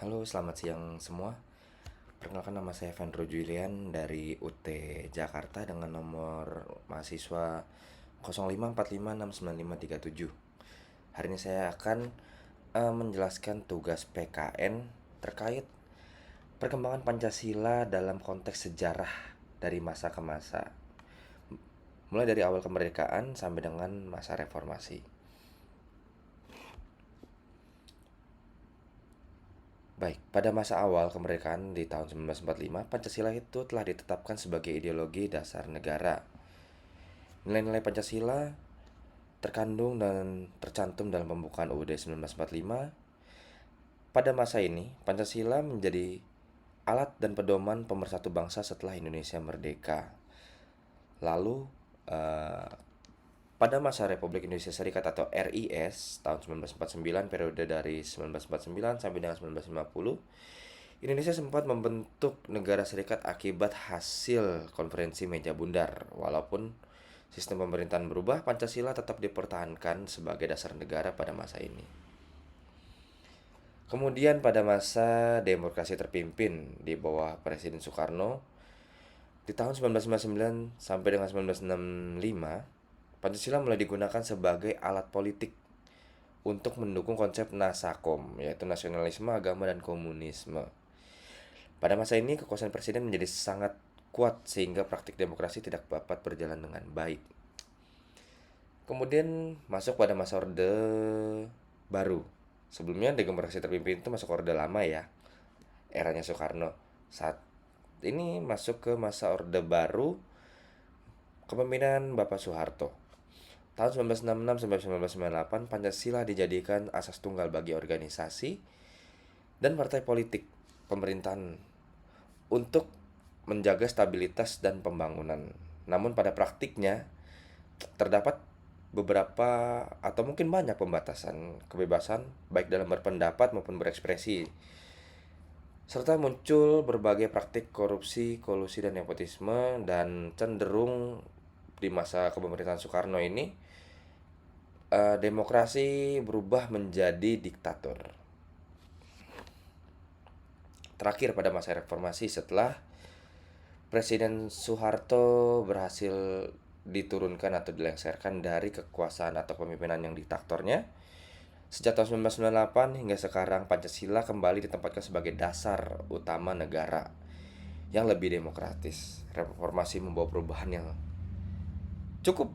Halo, selamat siang semua. Perkenalkan, nama saya Vandro Julian dari UT Jakarta dengan nomor mahasiswa 0545695537. Hari ini saya akan menjelaskan tugas PKN terkait perkembangan Pancasila dalam konteks sejarah dari masa ke masa, mulai dari awal kemerdekaan sampai dengan masa reformasi. Baik, pada masa awal kemerdekaan di tahun 1945, Pancasila itu telah ditetapkan sebagai ideologi dasar negara. Nilai-nilai Pancasila terkandung dan tercantum dalam pembukaan UUD 1945. Pada masa ini, Pancasila menjadi alat dan pedoman pemersatu bangsa setelah Indonesia merdeka. Lalu, eh, pada masa Republik Indonesia Serikat atau RIS tahun 1949, periode dari 1949 sampai dengan 1950, Indonesia sempat membentuk negara serikat akibat hasil konferensi meja bundar. Walaupun sistem pemerintahan berubah, Pancasila tetap dipertahankan sebagai dasar negara pada masa ini. Kemudian pada masa demokrasi terpimpin di bawah Presiden Soekarno, di tahun 1959 sampai dengan 1965, Pancasila mulai digunakan sebagai alat politik untuk mendukung konsep Nasakom, yaitu nasionalisme, agama, dan komunisme. Pada masa ini, kekuasaan presiden menjadi sangat kuat sehingga praktik demokrasi tidak dapat berjalan dengan baik. Kemudian masuk pada masa Orde Baru. Sebelumnya demokrasi terpimpin itu masuk Orde Lama ya, eranya Soekarno. Saat ini masuk ke masa Orde Baru, kepemimpinan Bapak Soeharto. Tahun 1966 sampai 1998, Pancasila dijadikan asas tunggal bagi organisasi dan partai politik pemerintahan untuk menjaga stabilitas dan pembangunan. Namun pada praktiknya terdapat beberapa atau mungkin banyak pembatasan kebebasan baik dalam berpendapat maupun berekspresi, serta muncul berbagai praktik korupsi, kolusi, dan nepotisme. Dan cenderung di masa kepemerintahan Soekarno ini, demokrasi berubah menjadi diktator. Terakhir pada masa reformasi, setelah Presiden Soeharto berhasil diturunkan atau dilengsarkan dari kekuasaan atau kepemimpinan yang diktatornya, sejak tahun 1998 hingga sekarang, Pancasila kembali ditempatkan sebagai dasar utama negara yang lebih demokratis. Reformasi membawa perubahan yang cukup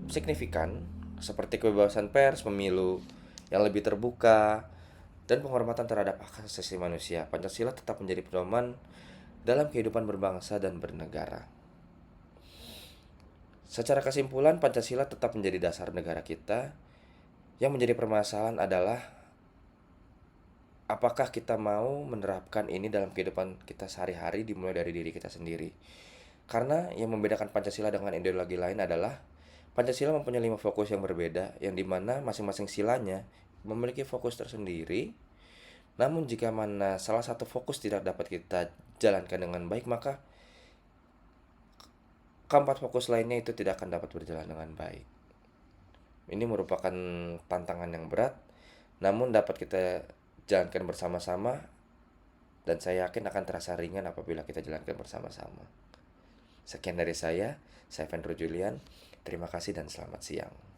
signifikan, seperti kebebasan pers, pemilu yang lebih terbuka, dan penghormatan terhadap hak asasi manusia. Pancasila tetap menjadi pedoman dalam kehidupan berbangsa dan bernegara. Secara kesimpulan, Pancasila tetap menjadi dasar negara kita. Yang menjadi permasalahan adalah apakah kita mau menerapkan ini dalam kehidupan kita sehari-hari, dimulai dari diri kita sendiri. Karena yang membedakan Pancasila dengan ideologi lain adalah Pancasila mempunyai 5 fokus yang berbeda, yang dimana masing-masing silanya memiliki fokus tersendiri. Namun jika mana salah satu fokus tidak dapat kita jalankan dengan baik, maka keempat fokus lainnya itu tidak akan dapat berjalan dengan baik. Ini merupakan tantangan yang berat, namun dapat kita jalankan bersama-sama, dan saya yakin akan terasa ringan apabila kita jalankan bersama-sama. Sekian dari saya Vandro Julian. Terima kasih dan selamat siang.